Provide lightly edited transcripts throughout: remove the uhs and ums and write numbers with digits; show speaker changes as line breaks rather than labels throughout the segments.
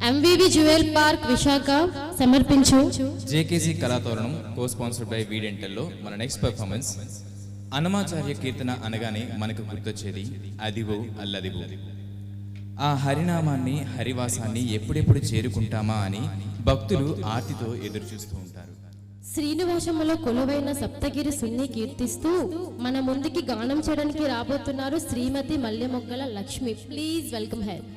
MVV jewel park Visakha సమర్పించు
JKC Kalatoranam co sponsored by వీడెంటల్లో మన next performance Annamacharya కీర్తన అనగానే మనకు గుర్తొచ్చేది అదివో అల్లదివో. ఆ హరినామాన్ని హరివాసాన్ని ఎప్పుడెప్పుడు చేరుకుంటామా అని భక్తులు ఆర్తితో ఎదురుచూస్తూ ఉంటారు.
శ్రీనివాసములో కొలువైన సప్తగిరి సున్ని కీర్తిస్తూ మన ముందుకి గానం చేయడానికి రాబోతున్నారు Srimati Mallemoggala Lakshmi. Please welcome her.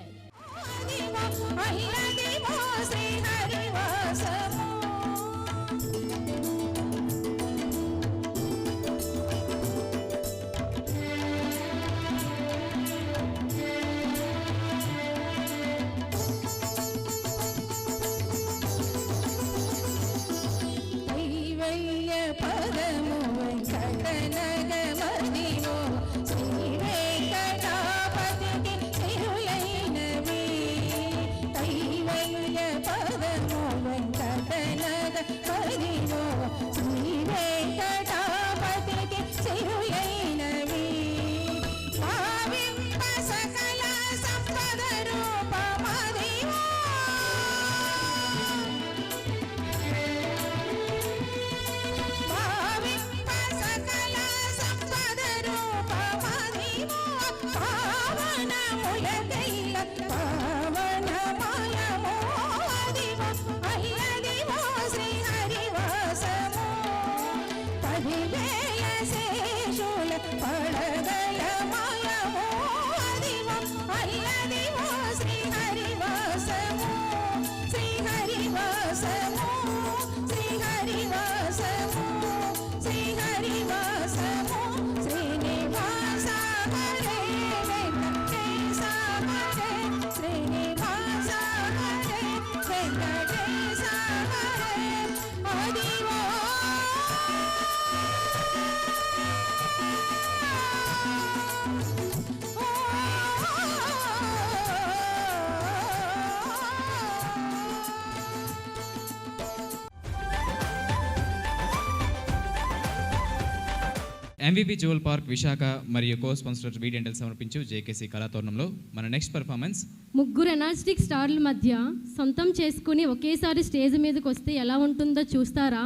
MVV jewel park Visakha మరియు కో స్పాన్సర్ వీడెంటల్ సమర్పించు జేకేసీ కళాతోరణంలో మన నెక్స్ట్ పెర్ఫార్మెన్స్
ముగ్గురు ఎనర్జెటిక్ స్టార్ల మధ్య సొంతం చేసుకుని ఒకేసారి స్టేజ్ మీదకి వస్తే ఎలా ఉంటుందో చూస్తారా?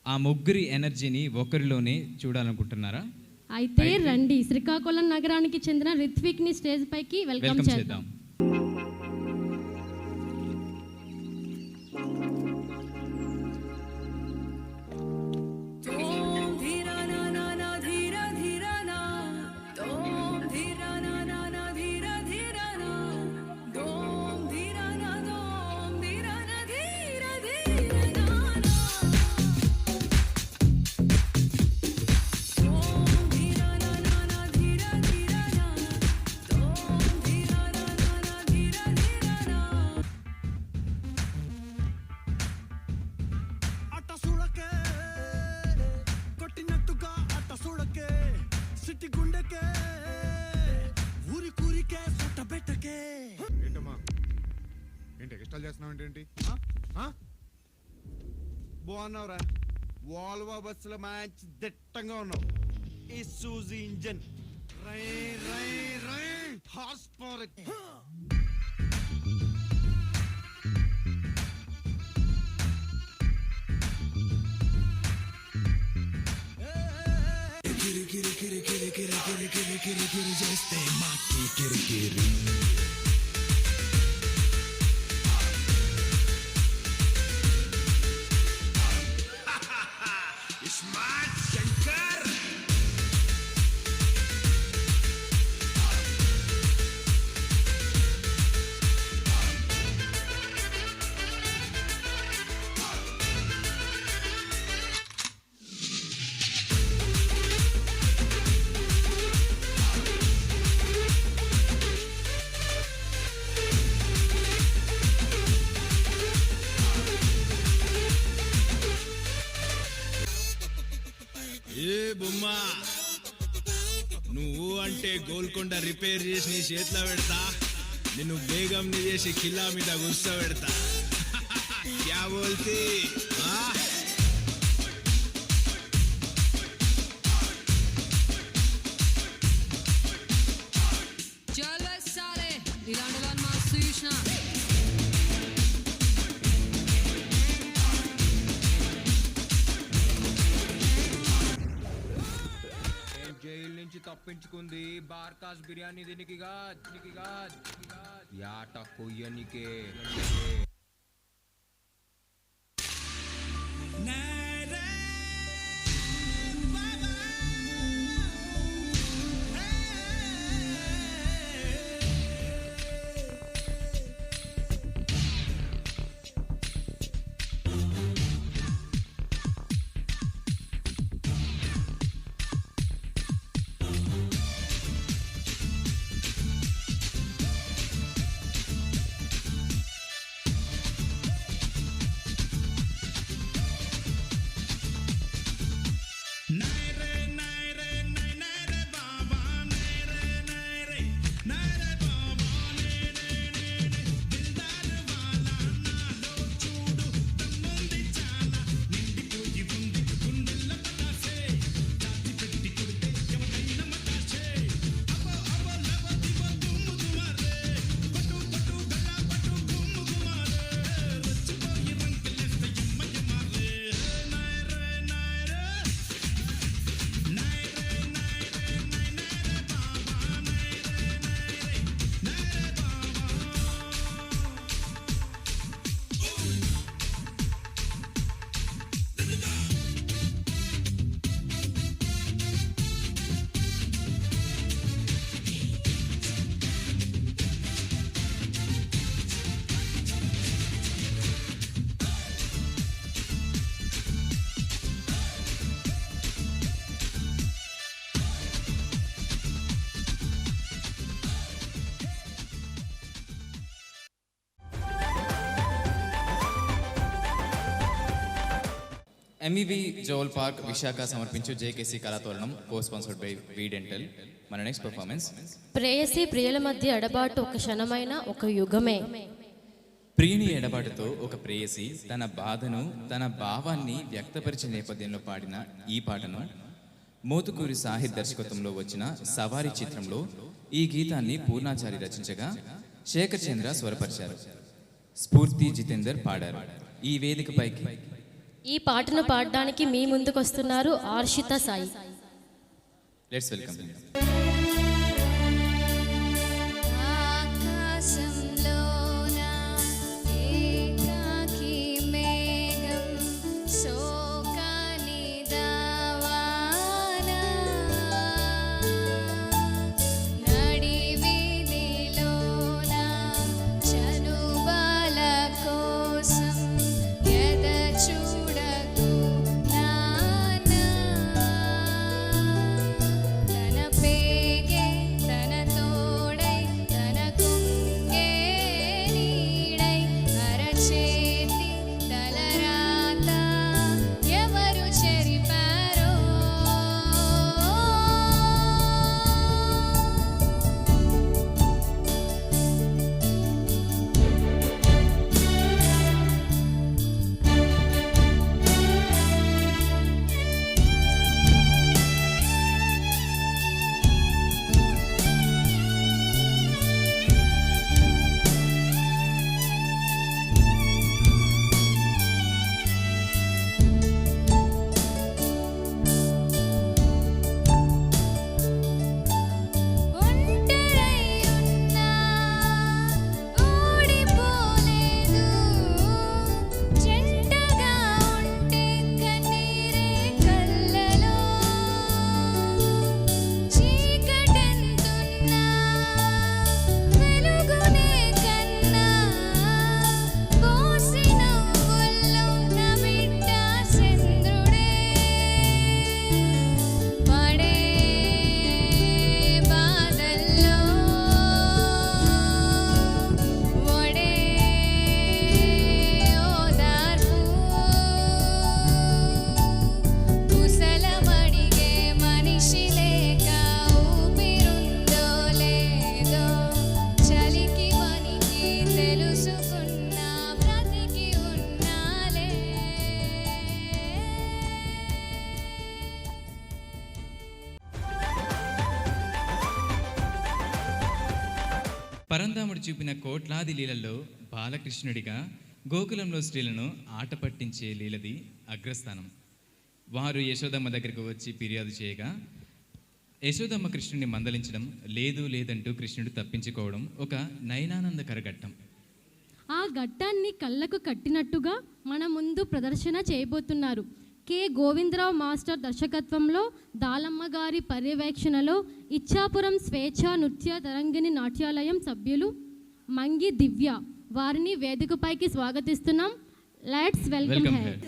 ఆ ముగ్గురి ఎనర్జీని ఒకరిలోనే చూడాలనుకుంటున్నారా?
అయితే రండి, శ్రీకాకుళం నగరానికి చెందిన రిత్విక్ ని స్టేజ్ పైకి వెల్కమ్ చేద్దాం.
బాగున్నావురా, వాల్వో బస్సులో మంచి దిట్టంగా ఉన్నావు. ఈ సూజీ ఇంజన్ రై రై రై హార్స్ పవర్ కిరి కిరి కిరి కిరి కిరి కిరి కిరి కిరి కిరి చేస్తే మాకి కిరి కిరి.
బొమ్మా, నువ్వు అంటే గోల్కొండ రిపేర్ చేసి నీ చేతిలో పెడతా, నిన్ను బేగం ని చేసి కిల్లా మీద గుర్స పెడతా. క్యా బోల్తీ?
చలో సాలే ఇలాంటి మా చూసిన
పెంచుకుంది బార్కాస్ బిర్యానీ దీనికిగా యాట కొయ్యనికే
ఎంఈవి జోల్ పార్క్ విశాఖ సమర్పించు JKC Kalatoranam co sponsored by V dental. మన నెక్స్ట్ పర్ఫార్మెన్స్
ప్రేయసి ప్రియుల మధ్య ఎడబాటు ఒక క్షణమైన ఒక యుగమే.
ప్రియుని ఎడబాటుతో ఒక ప్రేయసి తన బాధను తన భావాన్ని వ్యక్తపరిచే నేపథ్యంలో పాడిన ఈ పాటను మోతుకూరి సాహిత్ దర్శకత్వంలో వచ్చిన సవారి చిత్రంలో ఈ గీతాన్ని పూర్ణాచారి రచించగా శేఖర్ చంద్ర స్వరపరిచారు. స్ఫూర్తి జితేందర్ పాడారు. ఈ వేదికపైకి
ఈ పాటను పాడడానికి మీ ముందుకు వస్తున్నారు ఆర్షిత సాయి.
Let's welcome. పరంధాముడు చూపిన కోట్లాది లీలల్లో బాలకృష్ణుడిగా గోకులంలో స్త్రీలను ఆట పట్టించే లీలది అగ్రస్థానం. వారు యశోదమ్మ దగ్గరకు వచ్చి ఫిర్యాదు చేయగా
యశోదమ్మ కృష్ణుడిని మందలించడం, లేదు లేదంటూ కృష్ణుడు తప్పించుకోవడం ఒక నయనానందకర ఘట్టం.
ఆ ఘట్టాన్ని కళ్ళకు కట్టినట్టుగా మన ముందు ప్రదర్శన చేయబోతున్నారు. కె గోవిందరావు మాస్టర్ దర్శకత్వంలో, దాళమ్మ గారి పర్యవేక్షణలో ఇచ్చాపురం స్వేచ్ఛా నృత్య తరంగిణి నాట్యాలయం సభ్యులు మంగి దివ్య వారిని వేదికపైకి స్వాగతిస్తున్నాం. Let's welcome her.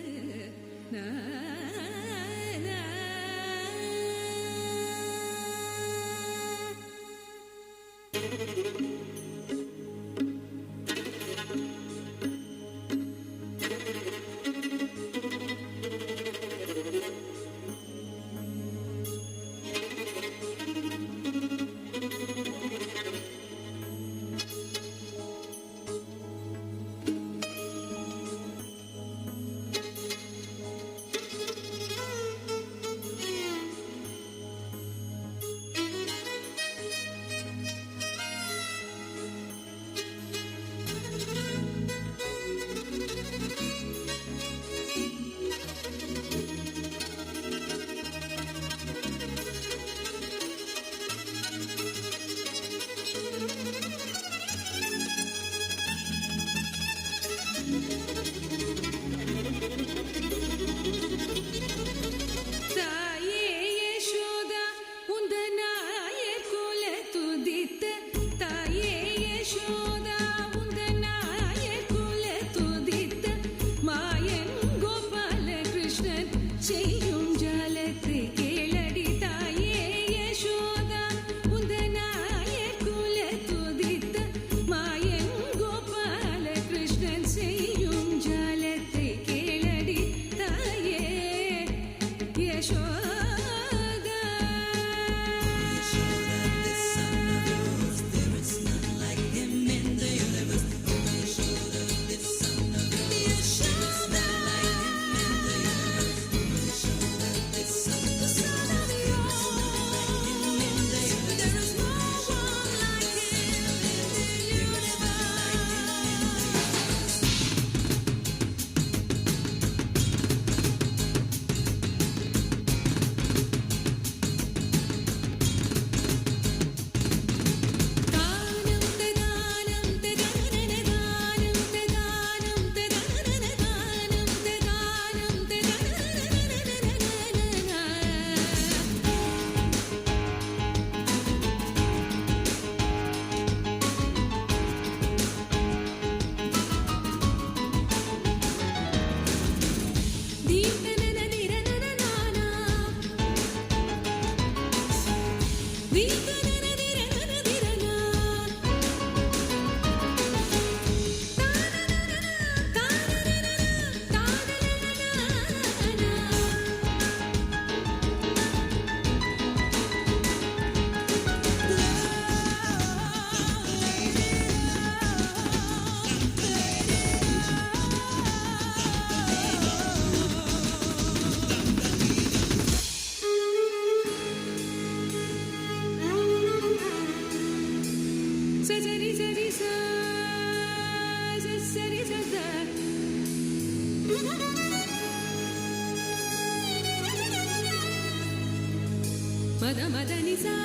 మద మద నిసా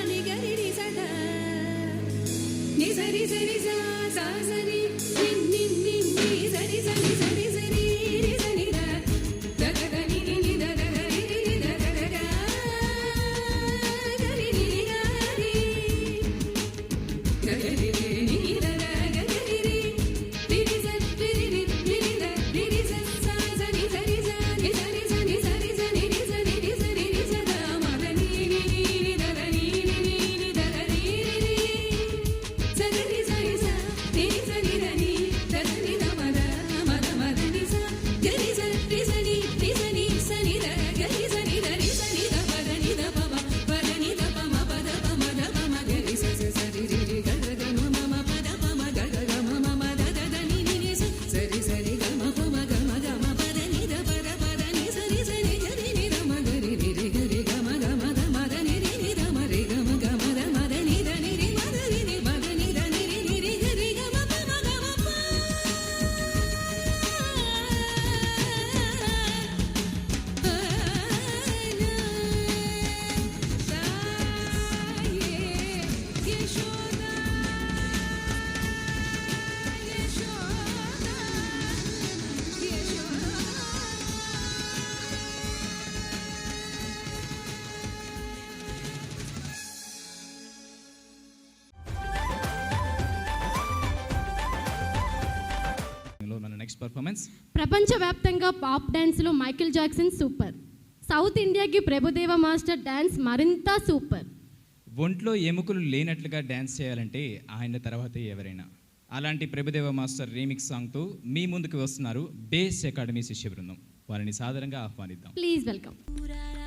నిగరి నిసద నిసరి సరి సా సా సరి నిన్ నిన్ నిన్ ని సరి సరి సరి సరి రి సని ద ద ద ద ని ని ని ద ద ద రి రి రి the the the the the రి రి రి ద రి ద రి రి రి ని ద ద ద రి రి రి రి స రి రి రి రి రి ద రి రి స సా స ని సరి స ని సరి స ని సరి స ని రి స ని రి స ని రి స ద మ ద ని ని ని ని ద ద ని ని ని ని ద ద రి రి రి స ని సరి స ని స ని ద ని ద ద ని ద మ ద మ ద మ
పర్ఫార్మెన్స్.
ప్రపంచవ్యాప్తంగా పాప్ డ్యాన్స్లో మైకేల్ జాక్సన్ సూపర్. సౌత్ ఇండియాకి ప్రభుదేవ మాస్టర్ డ్యాన్స్ మరింత సూపర్.
ఒంట్లో ఎముకలు లేనట్లుగా డ్యాన్స్ చేయాలంటే ఆయన తర్వాతే ఎవరైనా. అలాంటి ప్రభుదేవ మాస్టర్ రీమిక్స్ సాంగ్తో మీ ముందుకు వస్తున్నారు బేస్ అకాడమీ శిష్య బృందం. వారిని సాదరంగా ఆహ్వానిద్దాం.
Please welcome.
Murara